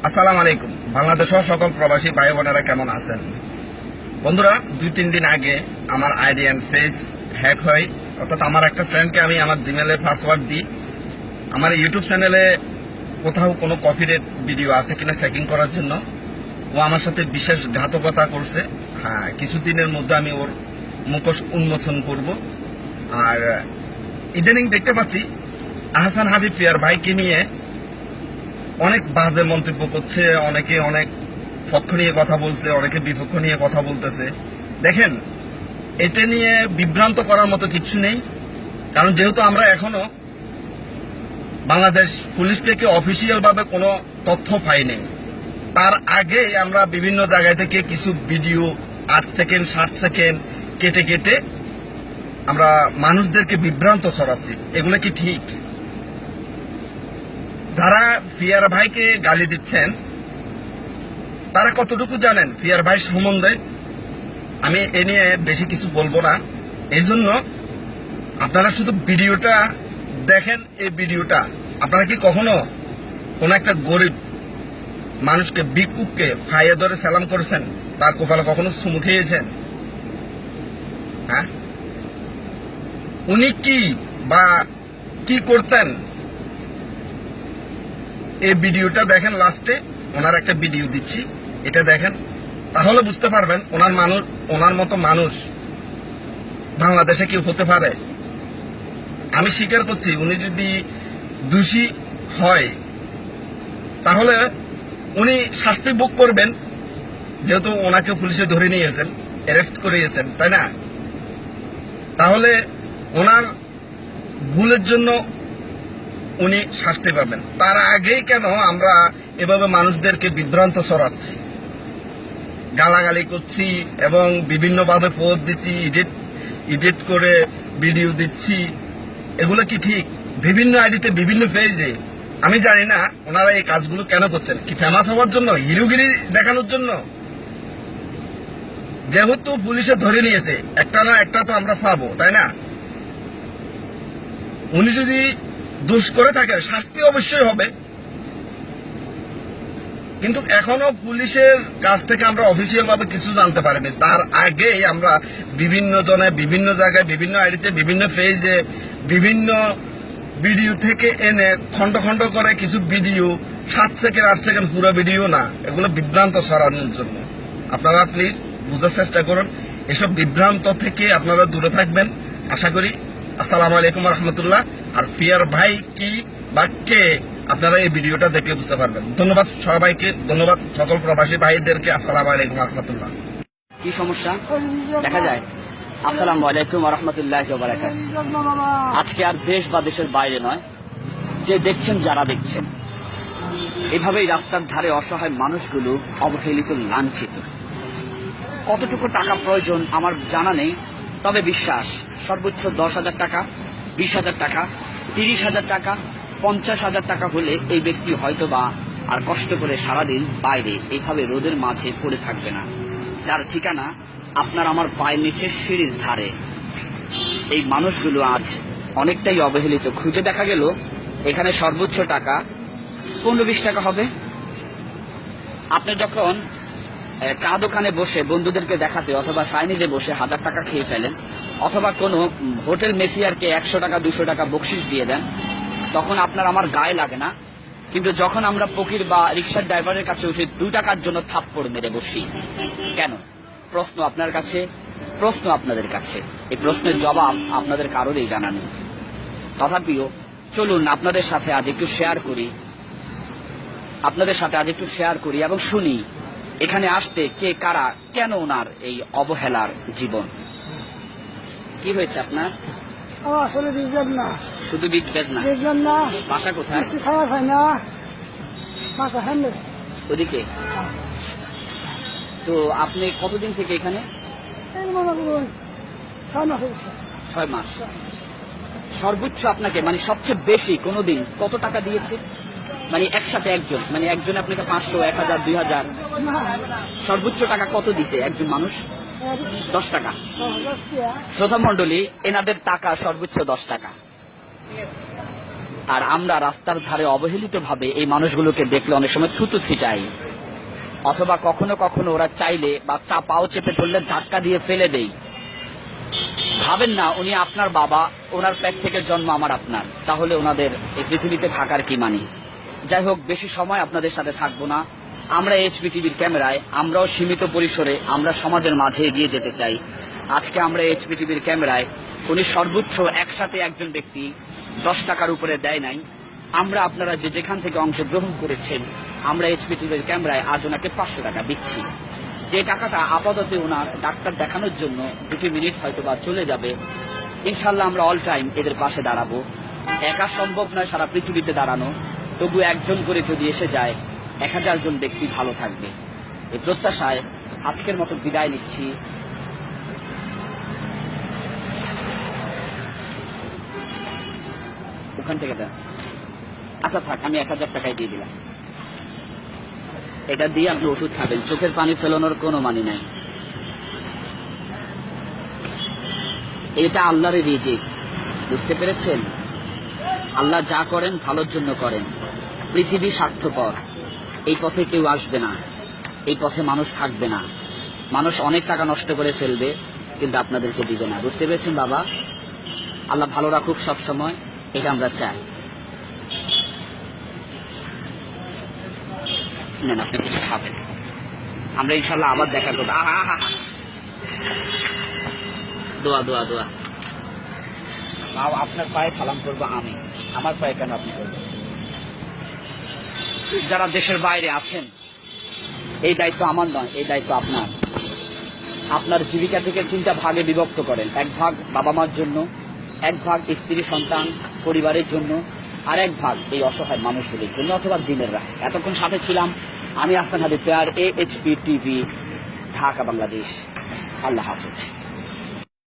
আসসালামু আলাইকুম। বাংলাদেশ সকল প্রবাসী ভাই বোনেরা কেমন আছেন? বন্ধুরা, 2-3 দিন আগে আমার আইডি এন্ড ফেস হ্যাক হয়। অর্থাৎ আমার একটা ফ্রেন্ডকে আমি আমার জিমেলের পাসওয়ার্ড দিই আমার ইউটিউব চ্যানেলে কোথাও কোনো কপিরাইট ভিডিও আছে কিনা চেকিং করার জন্য। ও আমার সাথে বিশেষ ঘাতকতা করছে। হ্যাঁ, কিছুদিনের মধ্যে আমি ওর মুখোশ উন্মোচন করব। আর ইদানিং দেখতে পাচ্ছি আহসান হাবিব ফিয়ার ভাইকে নিয়ে অনেক বাজে মন্তব্য করছে, অনেকে অনেক পক্ষ নিয়ে কথা বলছে, অনেকে বিপক্ষ নিয়ে কথা বলতেছে। দেখেন, এটা নিয়ে বিভ্রান্ত করার মতো কিছু নেই, কারণ যেহেতু আমরা এখনো বাংলাদেশ পুলিশ থেকে অফিসিয়াল ভাবে কোনো তথ্য পাইনি। তার আগে আমরা বিভিন্ন জায়গা থেকে কিছু ভিডিও 8 সেকেন্ড 7 সেকেন্ড কেটে কেটে আমরা মানুষদেরকে বিভ্রান্ত ছড়াচ্ছি। এগুলো কি ঠিক? যারা ফিয়ার ভাইকে গালি দিচ্ছেন তারা কতটুকু জানেন ফিয়ার ভাই সম্বন্ধে? আমি এ নিয়ে বেশি কিছু বলবো না। এই জন্য আপনারা শুধু ভিডিওটা দেখেন। এই ভিডিওটা আপনারা কি কখনো কোন একটা গরিব মানুষকে, ভিক্ষুককে ফাইয়ে ধরে সালাম করেছেন? তার কপালে কখনো চুমু খেয়েছেন? হ্যাঁ, উনি কি বা কি করতেন? এই ভিডিওটা দেখেন, লাস্টে ওনার একটা ভিডিও দিচ্ছি, এটা দেখেন, তাহলে বুঝতে পারবেন ওনার মতো মানুষ বাংলাদেশে কেউ হতে পারে। আমি স্বীকার করছি, উনি যদি দোষী হয় তাহলে উনি শাস্তি ভোগ করবেন, যেহেতু ওনাকে পুলিশে ধরে নিয়েছেন, অ্যারেস্ট করিয়েছেন, তাই না? তাহলে ওনার ভুলের জন্য উনি শাস্তি পাবেন। তার আগেই কেন আমরা এভাবে মানুষদেরকে বিভ্রান্ত ছড়াচ্ছি, গালাগালি করছি এবং বিভিন্নভাবে পোস্ট দিচ্ছি, এডিট করে ভিডিও দিচ্ছি? এগুলো কি ঠিক? বিভিন্ন আইডিতে, বিভিন্ন পেজে। আমি জানি না ওনারা এই কাজগুলো কেন করছেন। কি ফেমাস হওয়ার জন্য, হিরোগিরি দেখানোর জন্য? যেহেতু পুলিশে ধরে নিয়েছে, একটা না একটা তো আমরা পাবো, তাই না? উনি যদি দোষ করে থাকেন, শাস্তি অবশ্যই হবে। কিন্তু এখনো পুলিশের কাছ থেকে আমরা অফিসিয়াল ভাবে কিছু জানতে পারিনি। তার আগেই আমরা বিভিন্ন জনে, বিভিন্ন জায়গায়, বিভিন্ন আইডিতে, বিভিন্ন পেজে, বিভিন্ন ভিডিও থেকে এনে খন্ড খন্ড করে কিছু ভিডিও 7 সেকেন্ড 8 সেকেন্ড, পুরো ভিডিও না, এগুলো বিভ্রান্ত ছড়ানোর জন্য। আপনারা প্লিজ বুঝার চেষ্টা করুন। এসব বিভ্রান্ত থেকে আপনারা দূরে থাকবেন আশা করি। আসসালামু আলাইকুম রহমতুল্লাহ। আর ফিয়ার ভাই কি বা কে, আপনারা এই ভিডিওটা দেখে বুঝতে পারবেন। ধন্যবাদ সবাইকে, ধন্যবাদ সকল প্রবাসী ভাইদেরকে। আসসালামু আলাইকুম রহমতুল্লাহ। কি সমস্যা দেখা যায়? আসসালামু আলাইকুম রহমতুল্লাহ বারাকাত। আজকে আর দেশ বা দেশের বাইরে নয়, যে দেখছেন, যারা দেখছেন, এভাবেই রাস্তার ধারে অসহায় মানুষগুলো অবহেলিত, লাঞ্ছিত। কতটুকু টাকা প্রয়োজন আমার জানা নেই, তবে বিশ্বাস সর্বোচ্চ 10,000 টাকা, 20,000 টাকা, 30,000 টাকা, 50,000 টাকা হলে এই ব্যক্তি হয়তো বা আর কষ্ট করে সারাদিন বাইরে এইভাবে রোদের মাঝে পড়ে থাকবে না। যার ঠিকানা আপনার আমার পায়ের নিচে, সিঁড়ির ধারে। এই মানুষগুলো আজ অনেকটাই অবহেলিত। খুঁজে দেখা গেল এখানে সর্বোচ্চ টাকা 15-20 টাকা হবে। আপনি যখন চা দোকানে বসে বন্ধুদেরকে দেখাতে অথবা সাইনিজে বসে 1000 টাকা খেয়ে ফেলেন, অথবা কোনো হোটেল মেসিয়ারকে 100 টাকা 200 টাকা বকশিশ দিয়ে দেন, তখন আপনার আমার গায়ে লাগে না। কিন্তু যখন আমরা ফকির বা রিক্সার ড্রাইভারের কাছে উঠে 2 টাকার জন্য থাপ্পড় মেরে বসি, কেন? প্রশ্ন আপনার কাছে, প্রশ্ন আপনাদের কাছে। এই প্রশ্নের জবাব আপনাদের কারোরই জানা নেই। তথাপিও চলুন আপনাদের সাথে আজ একটু শেয়ার করি এবং শুনি এখানে আসতে কে, কারা, কেন ওনার এই অবহেলার জীবন। কি হয়েছে আপনার? আসলে বুঝলাম না, শুধু বিদ্বেষ না, বুঝলাম না, বাসা কোথায়? কিছু খাওয়া হয় না, মাথা সামনে। ওদিকে। তো আপনি কতদিন থেকে এখানে? এই মনে করুন 6 মাস হয়েছে। 6 মাস। সর্বোচ্চ আপনাকে, মানে সবচেয়ে বেশি কোনোদিন কত টাকা দিয়েছে? মানে একসাথে একজন, মানে একজন আপনাকে 500, 1000, 2000, না, সর্বোচ্চ টাকা কত দিতে একজন মানুষ? 10 টাকা। 10 টাকা। শ্রোতা মণ্ডলী, এনাদের টাকা সর্বোচ্চ 10 টাকা। আর আমরা রাস্তার ধারে অবহেলিতভাবে এই মানুষগুলোকে দেখলে অনেক সময় থুতু ছিটাই, অথবা কখনো কখনো ওরা চাইলে বা পাও চেপে ধরলে ধাক্কা দিয়ে ফেলে দেই। ভাবেন না উনি আপনার বাবা, ওনার পেট থেকে জন্ম আমার আপনার, তাহলে ওনাদের এই পৃথিবীতে থাকার কি মানে? যাই হোক, বেশি সময় আপনাদের সাথে থাকবো না। আমরা এইচপি টিভির ক্যামেরায়, আমরাও সীমিত পরিসরে আমরা সমাজের মাঝে এগিয়ে যেতে চাই। আজকে আমরা এইচপি টিভির ক্যামেরায়, উনি সর্বোচ্চ একসাথে একজন ব্যক্তি 10 টাকার উপরে দেয় নাই। আমরা আপনারা যে যেখান থেকে অংশগ্রহণ করেছেন, আমরা এইচপি টিভির ক্যামেরায় আজ ওনাকে 500 টাকা দিচ্ছি। যে টাকাটা আপাতত ওনার ডাক্তার দেখানোর জন্য 2 মিনিট হয়তো বা চলে যাবে। ইনশাল্লাহ আমরা অল টাইম এদের পাশে দাঁড়াবো। একা সম্ভব নয় সারা পৃথিবীতে দাঁড়ানো, তবু একজন করে যদি এসে যায় 1000 জন ব্যক্তি ভালো থাকবে। এই প্রত্যাশায় আজকের মতো বিদায় নিচ্ছি। ওখান থেকে দেন। আচ্ছা থাক, আমি 1000 টাকায় দিয়ে দিলাম। এটা দিয়ে আপনি ওষুধ খাবেন, চোখের পানি ফেলানোর কোনো মানে নাই। এটা আল্লাহর রিজিক, বুঝতে পেরেছেন? আল্লাহ যা করেন ভালোর জন্য করেন। পৃথিবী স্বার্থপর, এই পথে কেউ আসবে না, এই পথে মানুষ থাকবে না। মানুষ অনেক টাকা নষ্ট করে ফেলবে, কিন্তু আপনাদেরকে দিবে না। বুঝতে পেরেছেন বাবা? আল্লাহ ভালো রাখুক সব সময়, এটা আমরা চাই। নেন, আপনি কিছু খাবেন। আমরা ইনশাল্লাহ আবার দেখা করবো। দোয়া দোয়া দোয়া। আপনার পায়ে সালাম করবো আমি, আমার পায়ে কেন আপনি করবেন? যারা দেশের বাইরে আছেন, এই দায়িত্ব আমার নয়, এই দায়িত্ব আপনার। আপনার জীবিকা থেকে 3টা ভাগে বিভক্ত করেন। 1 ভাগ বাবা মার জন্য, 1 ভাগ স্ত্রী সন্তান পরিবারের জন্য, আর 1 ভাগ এই অসহায় মানুষগুলির জন্য অথবা দিনের রাত। এতক্ষণ সাথে ছিলাম আমি আহসান হাবিব পেয়ার, AHP টিভি, ঢাকা, বাংলাদেশ। আল্লাহ হাফেজ।